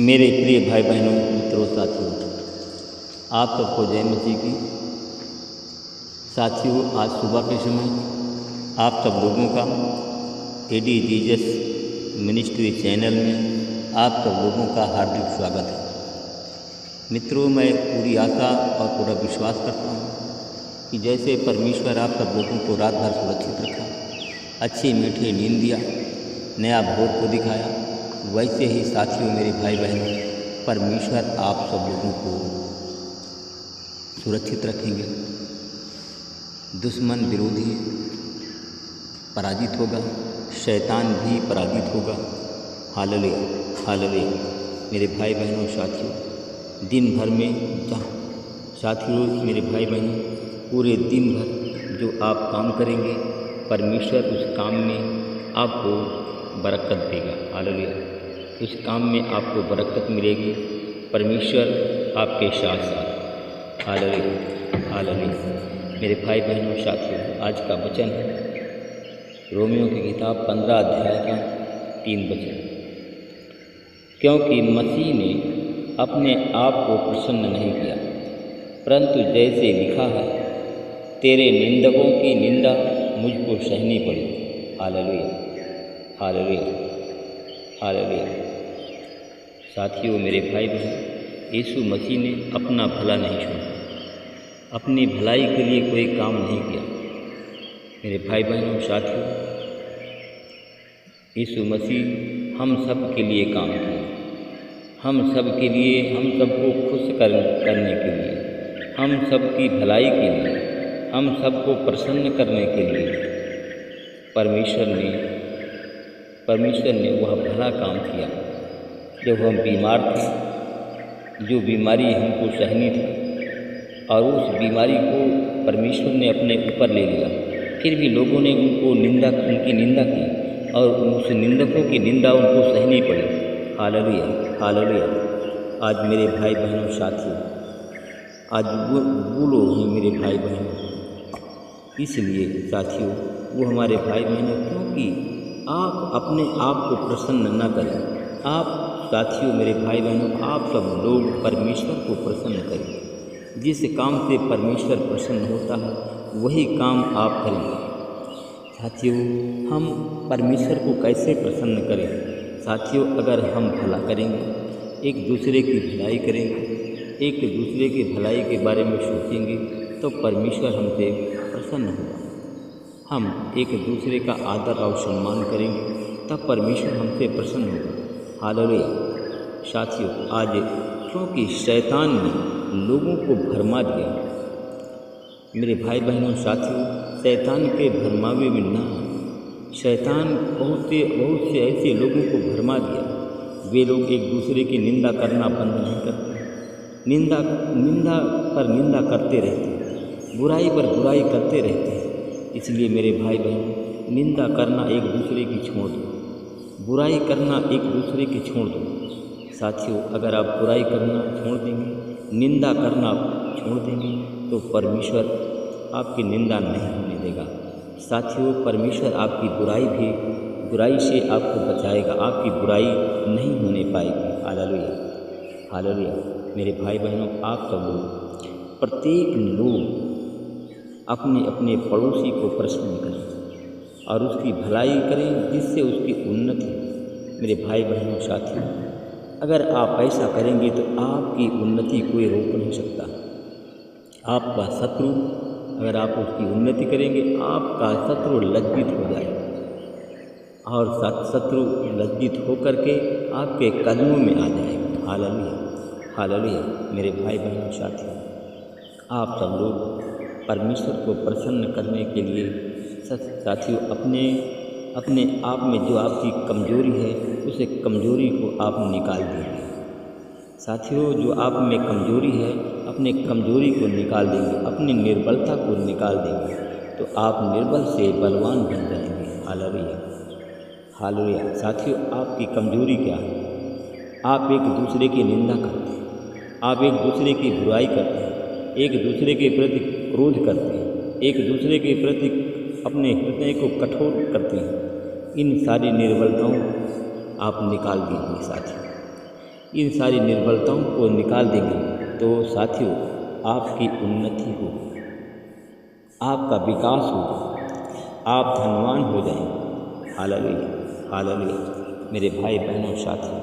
मेरे प्रिय भाई बहनों, मित्रों, साथियों, आप सबको जय मसीह की। साथियों, आज सुबह के समय आप सब लोगों का एडी जीजस मिनिस्ट्री चैनल में आप सब लोगों का हार्दिक स्वागत है। मित्रों, मैं पूरी आशा और पूरा विश्वास करता हूँ कि जैसे परमेश्वर आप सब लोगों को रात भर सुरक्षित रखा, अच्छी मीठी नींद दिया, नया भोर को दिखाया, वैसे ही साथियों, मेरे भाई बहनों, परमेश्वर आप सब लोगों को सुरक्षित रखेंगे। दुश्मन विरोधी पराजित होगा, शैतान भी पराजित होगा। Hallelujah, hallelujah. मेरे भाई बहनों, साथियों, दिन भर में साथियों, मेरे भाई बहनों, पूरे दिन भर जो आप काम करेंगे, परमेश्वर उस काम में आपको बरकत देगा। हालेलुया। उस काम में आपको बरकत मिलेगी, परमेश्वर आपके साथ साथ। Hallelujah, hallelujah. मेरे भाई बहनों, साथियों, आज का वचन है रोमियो की किताब 15 अध्याय का 3 वचन। क्योंकि मसीह ने अपने आप को प्रसन्न नहीं किया, परंतु जैसे लिखा है, तेरे निंदकों की निंदा मुझको सहनी पड़ी। Hallelujah, hallelujah, hallelujah. साथियों, मेरे भाई बहन, यीशु मसीह ने अपना भला नहीं छोड़ा, अपनी भलाई के लिए कोई काम नहीं किया। मेरे भाई बहनों, साथियों, यीशु मसीह हम सब के लिए काम किया, हम सब के लिए, हम सबको खुश करने के लिए, हम सब की भलाई के लिए, हम सबको प्रसन्न करने के लिए परमेश्वर ने वह भला काम किया। जब हम बीमार थे, जो बीमारी हमको सहनी थी, और उस बीमारी को परमेश्वर ने अपने ऊपर ले लिया, फिर भी लोगों ने उनकी निंदा की और उस निंदकों की निंदा उनको सहनी पड़ी। Hallelujah, hallelujah. आज मेरे भाई बहनों, साथियों, आज वो लोग हैं मेरे भाई बहनों, इसलिए साथियों, वो हमारे भाई बहनों, क्योंकि आप अपने आप को प्रसन्न न करें। आप साथियों, मेरे भाई बहनों, आप सब लोग परमेश्वर को प्रसन्न करें। जिस काम से परमेश्वर प्रसन्न होता है, वही काम आप करें। साथियों, हम परमेश्वर को कैसे प्रसन्न करें? साथियों, अगर हम भला करेंगे, एक दूसरे की भलाई करेंगे, एक दूसरे की भलाई के बारे में सोचेंगे, तो परमेश्वर हमसे प्रसन्न होगा। हम एक दूसरे का आदर और सम्मान करेंगे, तब परमेश्वर हमसे प्रसन्न होगा। हालेलुया। साथियों, आज क्योंकि शैतान ने लोगों को भरमा दिया, मेरे भाई बहनों, साथियों, शैतान के भरमावे में ना, शैतान बहुत से ऐसे लोगों को भरमा दिया। वे लोग एक दूसरे की निंदा करना बंद नहीं करते, निंदा पर निंदा करते रहते, बुराई पर बुराई करते रहते। इसलिए मेरे भाई बहनों, निंदा करना एक दूसरे की छोड़ दो, बुराई करना एक दूसरे की छोड़ दो। साथियों, अगर आप बुराई करना छोड़ देंगे, निंदा करना छोड़ देंगे, तो परमेश्वर आपकी निंदा नहीं होने देगा। साथियों, परमेश्वर आपकी बुराई से आपको बचाएगा, आपकी बुराई नहीं होने पाएगी। Hallelujah, hallelujah. मेरे भाई बहनों, आप सब लोग, प्रत्येक लोग अपने अपने पड़ोसी को प्रसन्न करें और उसकी भलाई करें, जिससे उसकी उन्नति। मेरे भाई बहनों, साथियों, अगर आप ऐसा करेंगे तो आपकी उन्नति कोई रोक नहीं सकता। आपका शत्रु, अगर आप उसकी उन्नति करेंगे, आपका शत्रु लज्जित हो जाएगा और शत्रु लज्जित होकर के आपके कदमों में आ जाएगा। Hallelujah, hallelujah. मेरे भाई बहनों, साथियों, आप सब लोग परमेश्वर को प्रसन्न करने के लिए साथियों, अपने आप में जो आपकी कमजोरी है, उस कमजोरी को आप निकाल दीजिए। साथियों, जो आप में कमजोरी है, अपने कमजोरी को निकाल देंगे, अपनी निर्बलता को निकाल देंगे, तो आप निर्बल से बलवान बन जाएंगे। Hallelujah, hallelujah. साथियों, आपकी कमजोरी क्या है? आप एक दूसरे की निंदा करते हैं, आप एक दूसरे की बुराई करते हैं, एक दूसरे के प्रति क्रोध करते हैं, एक दूसरे के प्रति अपने हृदय को कठोर करते हैं। इन सारी निर्बलताओं आप निकाल दीजिए। साथियों, इन सारी निर्बलताओं को निकाल देंगे तो साथियों आपकी उन्नति हो, आपका विकास हो, आप धनवान हो जाएंगे। Hallelujah, hallelujah. मेरे भाई बहनों साथियों,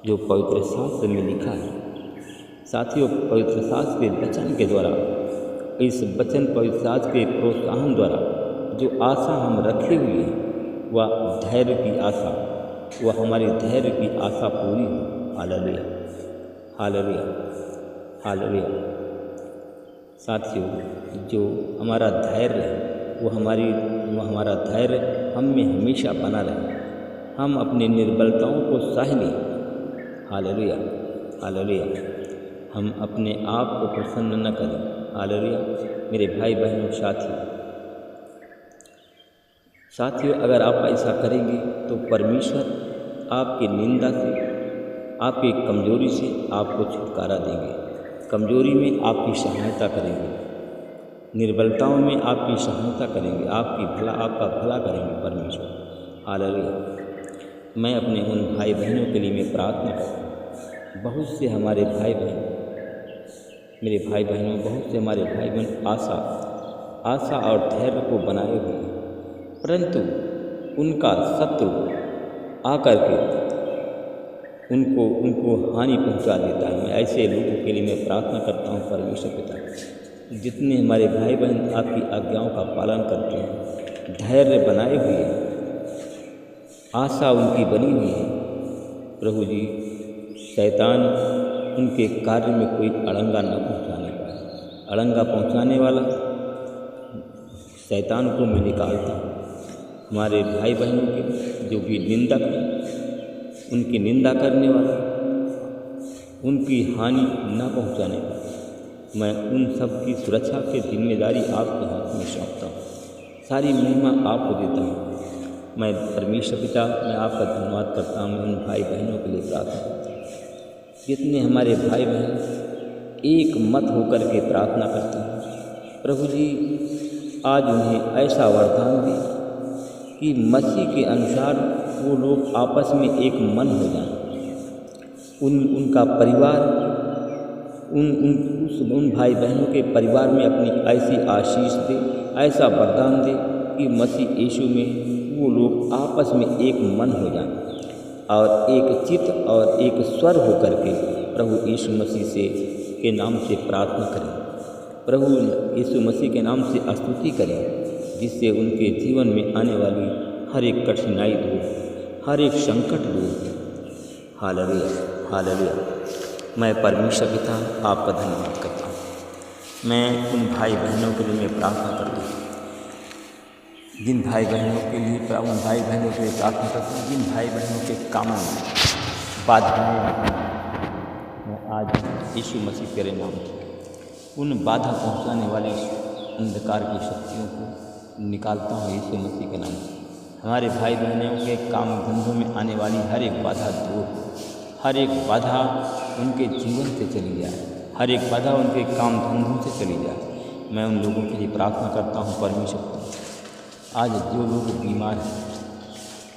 जो पवित्र शास्त्र में लिखा है साथियों, पवित्र शास्त्र के वचन के द्वारा, इस वचन पवित्र शास्त्र के प्रोत्साहन द्वारा जो आशा हम रखे हुए हैं वह धैर्य की आशा, वह हमारी धैर्य की आशा पूरी हो। Hallelujah, hallelujah, hallelujah. साथियों, जो हमारा धैर्य है वो हमारा धैर्य हम में हमेशा बना रहे, हम अपनी निर्बलताओं को सह लें। Hallelujah, hallelujah. हम अपने आप को प्रसन्न न करें। हालेलुया। मेरे भाई बहनों साथियों, अगर आप ऐसा करेंगे तो परमेश्वर आपकी निंदा से, आपकी कमजोरी से आपको छुटकारा देंगे, कमजोरी में आपकी सहायता करेंगे, निर्बलताओं में आपकी सहायता करेंगे, आपका भला करेंगे परमेश्वर। हालेलुया। मैं अपने उन भाई बहनों के लिए मैं प्रार्थना करता हूँ। बहुत से हमारे भाई बहन, मेरे भाई बहनों, बहुत से हमारे भाई बहन आशा और धैर्य को बनाए हुए हैं, परंतु उनका शत्रु आकर के उनको हानि पहुंचा देता है। मैं ऐसे लोगों के लिए मैं प्रार्थना करता हूं परमेश्वर पिता, जितने हमारे भाई बहन आपकी आज्ञाओं का पालन करते हैं, धैर्य बनाए हुए हैं, आशा उनकी बनी हुई है, प्रभु जी शैतान उनके कार्य में कोई अड़ंगा न पहुंचाने पाए। अड़ंगा पहुंचाने वाला शैतान को मैं निकालता हूँ। हमारे भाई बहनों के जो भी निंदक हैं, उनकी निंदा करने वाला, उनकी हानि न पहुंचाने पाए, मैं उन सब की सुरक्षा की जिम्मेदारी आपके हाथ में सौंपता हूँ। सारी महिमा आपको देता हूँ। मैं परमेश्वर पिता, मैं आपका धन्यवाद करता हूँ। उन भाई बहनों के लिए प्रार्थना करता हूँ, जितने हमारे भाई बहन एक मत होकर के प्रार्थना करते हैं। प्रभु जी आज उन्हें ऐसा वरदान दे कि मसीह के अनुसार वो लोग आपस में एक मन हो जाएं। उनका परिवार, उन भाई बहनों के परिवार में अपनी ऐसी आशीष दे, ऐसा वरदान दे कि मसीह यीशु में वो लोग आपस में एक मन हो जाएं और एक चित्त और एक स्वर होकर के प्रभु यीशु मसीह के नाम से प्रार्थना करें, प्रभु यीशु मसीह के नाम से स्तुति करें, जिससे उनके जीवन में आने वाली हर एक कठिनाई दूर, हर एक संकट दूर। Hallelujah, hallelujah. मैं परमेश्वर पिता आपका धन्यवाद करता हूँ। मैं उन भाई बहनों के लिए मैं प्रार्थना करता हूँ, जिन भाई बहनों के लिए प्रार्थना करता हूँ, जिन भाई बहनों के कामों में बाधाएं, मैं आज यीशु मसीह तेरे नाम से उन बाधा पहुँचाने वाली अंधकार की शक्तियों को निकालता हूँ यीशु मसीह के नाम से। हमारे भाई बहनों के काम धंधों में आने वाली हर एक बाधा दूर, हर एक बाधा उनके जीवन से चली जाए, हर एक बाधा उनके काम धंधों से चली जाए। मैं उन लोगों के लिए प्रार्थना करता हूँ परमेश्वर। आज जो लोग बीमार हैं,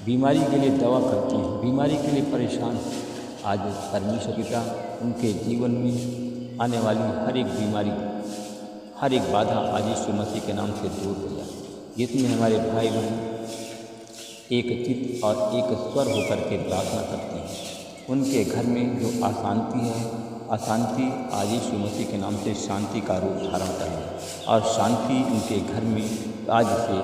बीमारी के लिए दवा करते हैं, बीमारी के लिए परेशान हैं, आज परमेश्वर पिता उनके जीवन में आने वाली हर एक बीमारी, हर एक बाधा आज यीशु मसीह के नाम से दूर हो जाए। जितने हमारे भाई बहन एक चित्त और एक स्वर होकर के प्रार्थना करते हैं, उनके घर में जो अशांति है, अशांति आज यीशु मसीह के नाम से शांति का रूप धारण करें और शांति उनके घर में आज से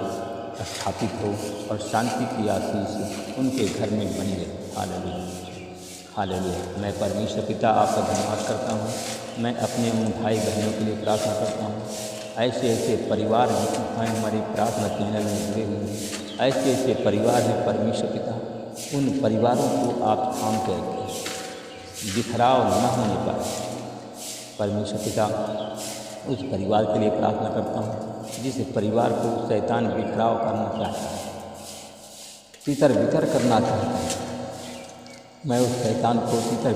स्थापित हो और शांति की आशीष उनके घर में बनी रहे। Hallelujah, hallelujah. मैं परमेश्वर पिता आपका धन्यवाद करता हूँ। मैं अपने उन भाई बहनों के लिए प्रार्थना करता हूँ। ऐसे ऐसे परिवार हैं हमारे प्रार्थना चैनल में जुड़े हुए हैं, ऐसे ऐसे परिवार हैं परमेश्वर पिता, उन परिवारों को आप थाम के रखें, बिखराव न होने पाए। परमेश्वर पिता उस परिवार के लिए प्रार्थना करता हूँ जिस परिवार को शैतान बिखराव करना चाहता है, तितर बितर करना चाहता है। मैं उस शैतान को तितर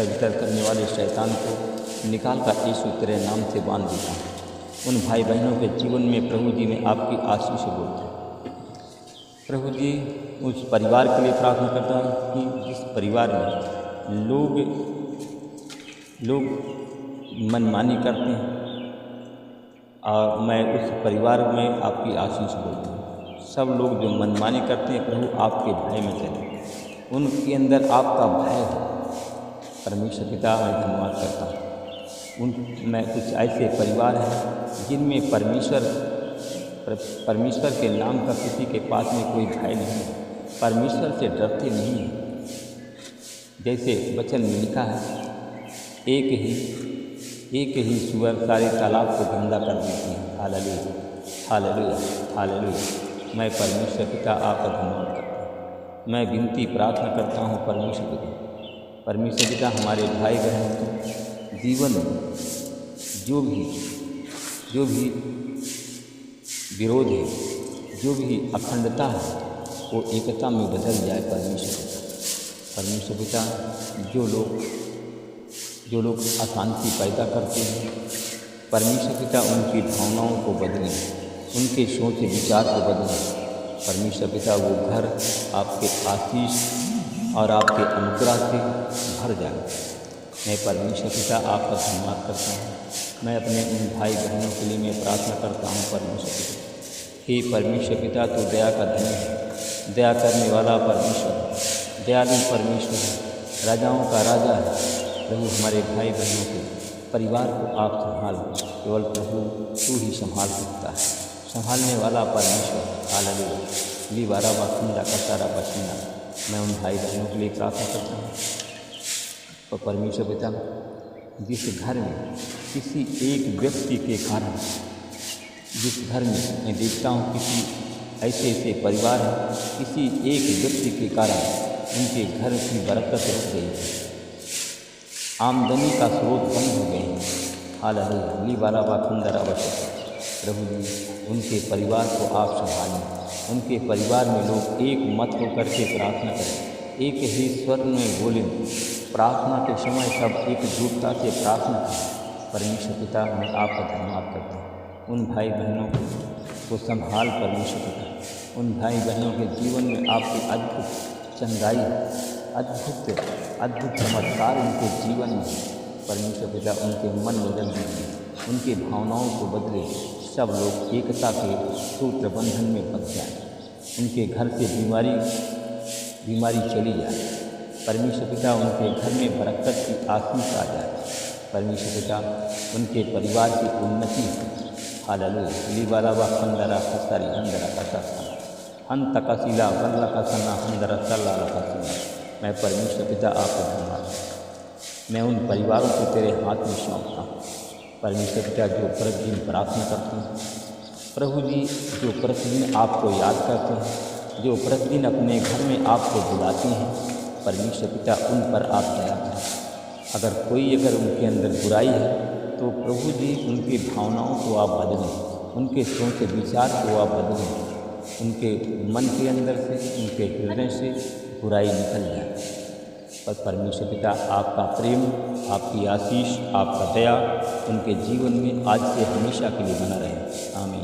बितर करने वाले शैतान को निकाल कर यीशु तेरे नाम से बांध देता हूँ। उन भाई बहनों के जीवन में प्रभु जी में आपकी आशीष बोलता हूँ। प्रभु जी उस परिवार के लिए प्रार्थना करता हूँ कि जिस परिवार में लोग मनमानी करते हैं, और मैं उस परिवार में आपकी आशीष बोलता हूँ। सब लोग जो मनमानी करते हैं प्रभु आपके भय में चले, उनके अंदर आपका भय हो। परमेश्वर पिता मैं धन्यवाद करता हूँ मैं कुछ ऐसे परिवार हैं जिनमें परमेश्वर के नाम का किसी के पास में कोई भय नहीं है, परमेश्वर से डरते नहीं हैं। जैसे वचन में लिखा है, एक ही सुअर सारे तालाब को गंदा कर देती है। Hallelujah, hallelujah, hallelujah. मैं परमेश्वर पिता आपका धन्यवाद करता हूँ। मैं विनती प्रार्थना करता हूँ परमेश्वर पिता हमारे भाई बहनों के जीवन में जो भी विरोध है, जो भी अखंडता है, वो एकता में बदल जाए। परमेश्वर पिता जो लोग अशांति पैदा करते हैं, परमेश्वर पिता उनकी भावनाओं को बदलें, उनके सोच विचार को बदलें। परमेश्वर पिता वो घर आपके आशीष और आपके अनुग्रह से भर जाए। मैं परमेश्वर पिता आपका धन्यवाद करता हूँ। मैं अपने उन भाई बहनों के लिए मैं प्रार्थना करता हूँ परमेश्वर पिता। हे परमेश्वर पिता तो दया का धनी है, दया करने वाला परमेश्वर है, दयालु परमेश्वर है, राजाओं का राजा है। प्रभु हमारे भाई बहनों के परिवार को आप संभालो, केवल प्रभु तू ही संभाल सकता है, संभालने वाला परमेश्वर। हालेलुया। ली बारा बाखंडा का सारा पसीना मैं उन भाई बहनों के लिए प्रार्थना करता हूँ। और परमेश्वर पिता जिस घर में किसी एक व्यक्ति के कारण, जिस घर में मैं देखता हूँ किसी ऐसे परिवार हैं, किसी एक व्यक्ति के कारण उनके घर की बरकत रुक गई है, आमदनी का स्रोत बंद हो गए हैं। हालेलुया। ली बारा बाखंडा बचा प्रभु जी उनके परिवार को आप संभालें। उनके परिवार में लोग एक मत होकर के प्रार्थना करें, एक ही स्वर में बोलें। प्रार्थना के समय सब एकजुटता से प्रार्थना करें। परमेश्वर पिता मैं आपका धन्यवाद करता हूँ। उन भाई बहनों को संभाल परमेश्वर पिता, उन भाई बहनों के जीवन में आपकी अद्भुत चंगाई, अद्भुत चमत्कार उनके जीवन में परमेश्वर पिता उनके मन बदल दीजिए, उनकी भावनाओं को बदले। सब लोग एकता के सूत्र बंधन में बंध जाए, उनके घर से बीमारी चली जाए। परमेश्वर पिता उनके घर में बरकत की आशीष आ जाए। परमेश्वर पिता उनके परिवार की उन्नति हो। हालेलुया। लीबाला व खंडरा खसारी अंदरा का सस्ता हन तकसीला वल्ला का सना अंदरा सल्ला का सीना। मैं परमेश्वर पिता आपको धन्यवाद, मैं उन परिवारों को तेरे हाथ में सौंपता हूँ। परमेश्वर पिता जो प्रतिदिन प्रार्थना करते हैं प्रभु जी, जो प्रतिदिन आपको याद करते हैं, जो प्रतिदिन अपने घर में आपको बुलाते हैं, परमेश्वर पिता उन पर आप दया करें। अगर उनके अंदर बुराई है तो प्रभु जी उनकी भावनाओं को आप बदलें, उनके सोच विचार को आप बदलें, उनके मन के अंदर से, उनके हृदय से बुराई निकल जाए। पर परमेश्वर पिता आपका प्रेम, आपकी आशीष, आपका दया उनके जीवन में आज से हमेशा के लिए बना रहे। आमीन।